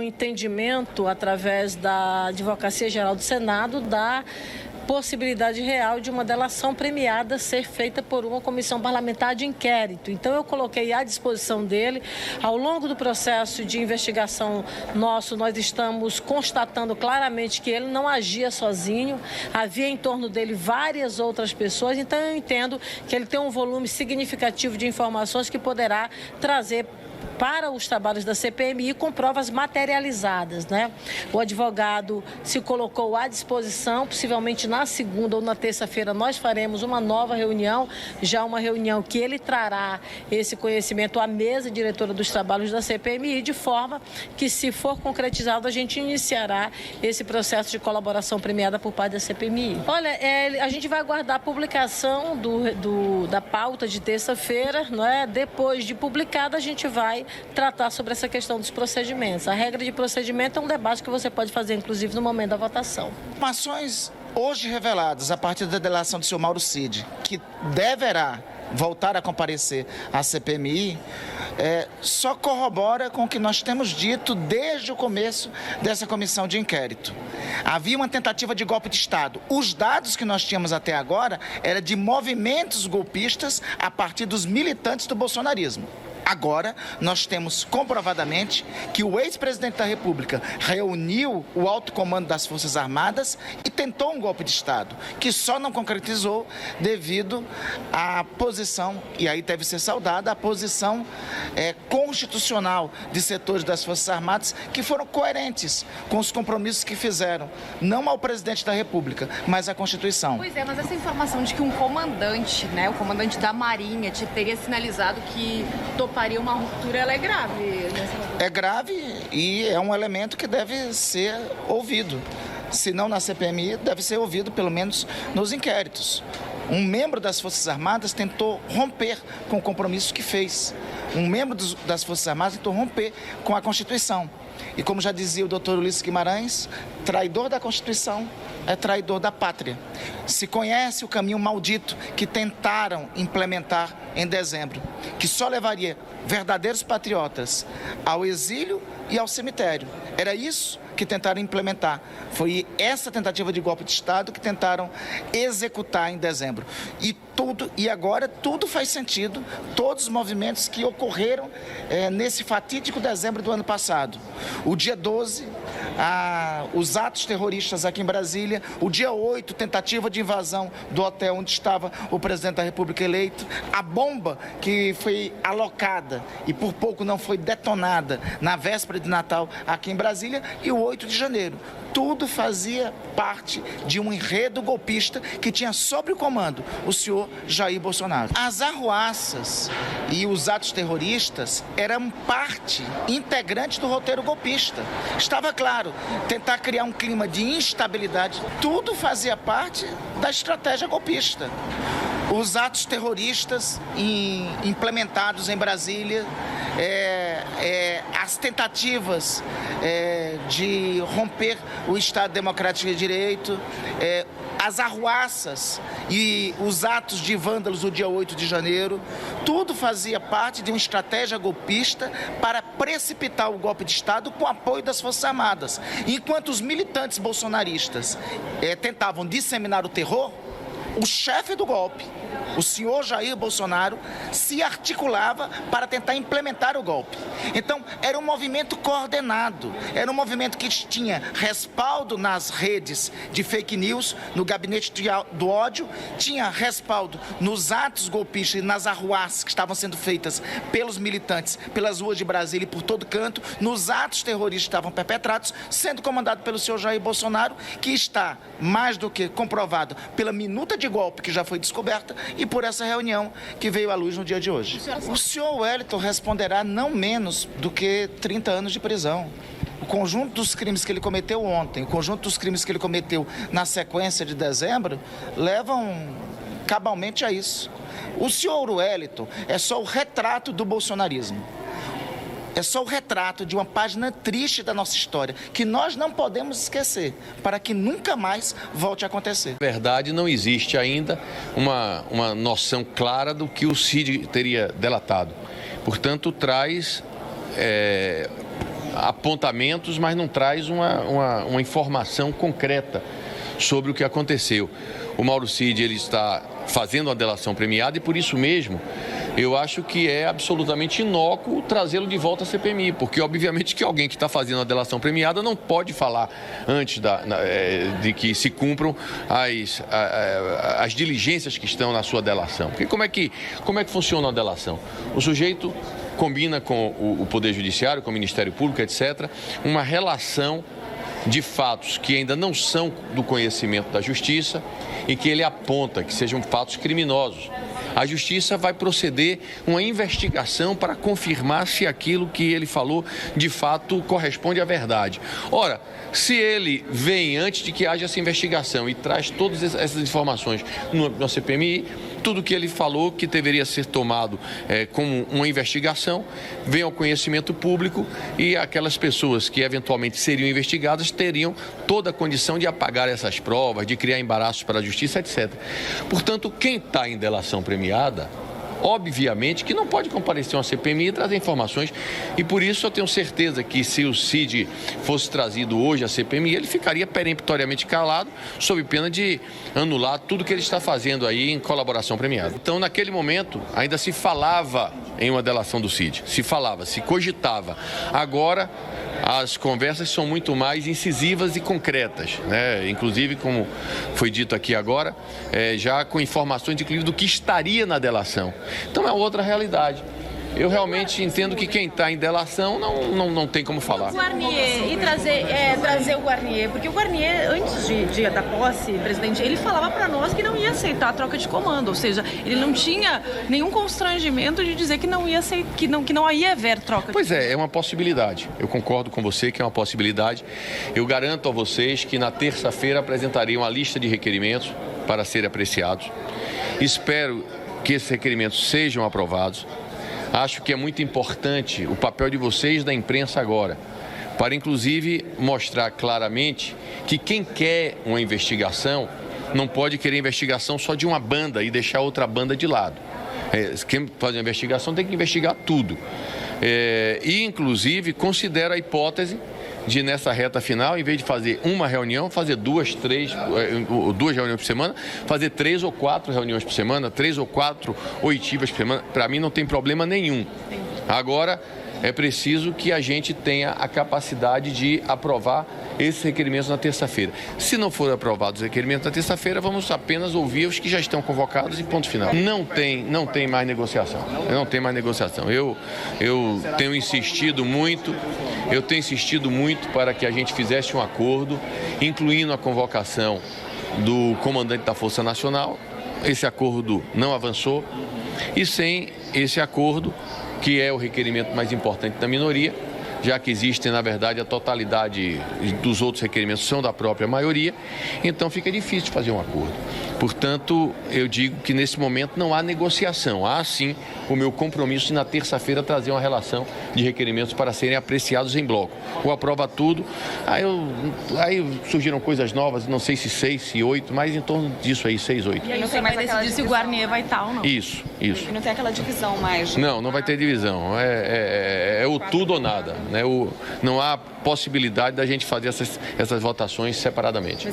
entendimento, através da Advocacia Geral do Senado, da possibilidade real de uma delação premiada ser feita por uma comissão parlamentar de inquérito. Então, eu coloquei à disposição dele. Ao longo do processo de investigação nosso, nós estamos constatando claramente que ele não agia sozinho, havia em torno dele várias outras pessoas, então eu entendo que ele tem um volume significativo de informações que poderá trazer para os trabalhos da CPMI com provas materializadas, né? O advogado se colocou à disposição, possivelmente na segunda ou na terça-feira nós faremos uma nova reunião, já uma reunião que ele trará esse conhecimento à mesa diretora dos trabalhos da CPMI, de forma que, se for concretizado, a gente iniciará esse processo de colaboração premiada por parte da CPMI. Olha, a gente vai aguardar a publicação da pauta de terça-feira, não é? Depois de publicada, a gente vai tratar sobre essa questão dos procedimentos. A regra de procedimento é um debate que você pode fazer, inclusive, no momento da votação. Informações hoje reveladas a partir da delação do senhor Mauro Cid, que deverá voltar a comparecer à CPMI, só corrobora com o que nós temos dito desde o começo dessa comissão de inquérito. Havia uma tentativa de golpe de Estado. Os dados que nós tínhamos até agora eram de movimentos golpistas a partir dos militantes do bolsonarismo. Agora, nós temos comprovadamente que o ex-presidente da República reuniu o alto comando das Forças Armadas e tentou um golpe de Estado, que só não concretizou devido à posição, e aí deve ser saudada, a posição constitucional de setores das Forças Armadas que foram coerentes com os compromissos que fizeram, não ao presidente da República, mas à Constituição. Pois é, mas essa informação de que um comandante, né, o comandante da Marinha, teria sinalizado que toparia uma ruptura, ela é grave. É grave e é um elemento que deve ser ouvido. Se não na CPMI, deve ser ouvido pelo menos nos inquéritos. Um membro das Forças Armadas tentou romper com o compromisso que fez. Um membro das Forças Armadas tentou romper com a Constituição. E como já dizia o doutor Ulisses Guimarães, traidor da Constituição é traidor da pátria. Se conhece o caminho maldito que tentaram implementar em dezembro, que só levaria verdadeiros patriotas ao exílio e ao cemitério. Era isso que tentaram implementar. Foi essa tentativa de golpe de Estado que tentaram executar em dezembro. E agora tudo faz sentido, todos os movimentos que ocorreram nesse fatídico dezembro do ano passado. O dia 12, os atos terroristas aqui em Brasília, o dia 8, tentativa de invasão do hotel onde estava o presidente da República eleito, a bomba que foi alocada e por pouco não foi detonada na véspera de Natal aqui em Brasília, e o 8 de janeiro. Tudo fazia parte de um enredo golpista que tinha sob o comando o senhor Jair Bolsonaro. As arruaças e os atos terroristas eram parte integrante do roteiro golpista. Estava claro, tentar criar um clima de instabilidade, tudo fazia parte da estratégia golpista. Os atos terroristas implementados em Brasília, as tentativas de romper o Estado Democrático de Direito, as arruaças e os atos de vândalos do dia 8 de janeiro, tudo fazia parte de uma estratégia golpista para precipitar o golpe de Estado com apoio das Forças Armadas. Enquanto os militantes bolsonaristas tentavam disseminar o terror, o chefe do golpe, o senhor Jair Bolsonaro, se articulava para tentar implementar o golpe. Então, era um movimento coordenado, era um movimento que tinha respaldo nas redes de fake news, no gabinete do ódio, tinha respaldo nos atos golpistas e nas arruaças que estavam sendo feitas pelos militantes, pelas ruas de Brasília e por todo canto, nos atos terroristas que estavam perpetrados, sendo comandado pelo senhor Jair Bolsonaro, que está mais do que comprovado pela minuta de golpe que já foi descoberta e por essa reunião que veio à luz no dia de hoje. O senhor Wellington responderá não menos do que 30 anos de prisão. O conjunto dos crimes que ele cometeu ontem, o conjunto dos crimes que ele cometeu na sequência de dezembro, levam cabalmente a isso. O senhor Wellington é só o retrato do bolsonarismo. É só o retrato de uma página triste da nossa história, que nós não podemos esquecer, para que nunca mais volte a acontecer. Na verdade, não existe ainda uma noção clara do que o Cid teria delatado. Portanto, traz apontamentos, mas não traz uma informação concreta sobre o que aconteceu. O Mauro Cid, ele está fazendo uma delação premiada e por isso mesmo eu acho que é absolutamente inócuo trazê-lo de volta à CPMI, porque obviamente que alguém que está fazendo a delação premiada não pode falar antes de que se cumpram as diligências que estão na sua delação. Porque como é que funciona a delação? O sujeito combina com o Poder Judiciário, com o Ministério Público, etc., uma relação de fatos que ainda não são do conhecimento da Justiça e que ele aponta que sejam fatos criminosos. A Justiça vai proceder uma investigação para confirmar se aquilo que ele falou de fato corresponde à verdade. Ora, se ele vem antes de que haja essa investigação e traz todas essas informações na CPMI, tudo que ele falou que deveria ser tomado como uma investigação vem ao conhecimento público e aquelas pessoas que eventualmente seriam investigadas teriam toda a condição de apagar essas provas, de criar embaraços para a Justiça, etc. Portanto, quem está em delação premiada, obviamente que não pode comparecer a uma CPMI e trazer informações, e por isso eu tenho certeza que se o Cid fosse trazido hoje à CPMI, ele ficaria peremptoriamente calado, sob pena de anular tudo que ele está fazendo aí em colaboração premiada. Então, naquele momento, ainda se falava em uma delação do Cid, se cogitava. Agora, as conversas são muito mais incisivas e concretas, né? Inclusive, como foi dito aqui agora, já com informações, inclusive, do que estaria na delação. Então, é outra realidade. Eu realmente entendo que quem está em delação não tem como falar. O Guarnier, e trazer o Guarnier, porque o Guarnier, antes da posse, presidente, ele falava para nós que não ia aceitar a troca de comando, ou seja, ele não tinha nenhum constrangimento de dizer que não ia haver troca de comando. Pois é uma possibilidade. Eu concordo com você que é uma possibilidade. Eu garanto a vocês que na terça-feira apresentarei uma lista de requerimentos para serem apreciados. Espero que esses requerimentos sejam aprovados. Acho que é muito importante o papel de vocês da imprensa agora, para inclusive mostrar claramente que quem quer uma investigação não pode querer investigação só de uma banda e deixar outra banda de lado. Quem faz uma investigação tem que investigar tudo. E inclusive considera a hipótese de, nessa reta final, em vez de fazer uma reunião, fazer duas reuniões por semana, fazer 3 ou 4 reuniões por semana, 3 ou 4 oitivas por semana. Para mim não tem problema nenhum. Agora, é preciso que a gente tenha a capacidade de aprovar esses requerimentos na terça-feira. Se não forem aprovados os requerimentos na terça-feira, vamos apenas ouvir os que já estão convocados e ponto final. Não tem mais negociação. Não tem mais negociação. Eu tenho insistido muito para que a gente fizesse um acordo, incluindo a convocação do comandante da Força Nacional. Esse acordo não avançou e sem esse acordo, que é o requerimento mais importante da minoria, já que existem, na verdade, a totalidade dos outros requerimentos são da própria maioria, então fica difícil fazer um acordo. Portanto, eu digo que nesse momento não há negociação, há sim o meu compromisso de na terça-feira trazer uma relação de requerimentos para serem apreciados em bloco. Ou aprova tudo, aí surgiram coisas novas, não sei se 6, se 8, mas em torno disso aí, 6, 8. E aí você vai decidir se o Guarnier vai estar ou não? Isso. E não tem aquela divisão mais? Não vai ter divisão, é o tudo ou nada, né? Não há possibilidade da gente fazer essas votações separadamente.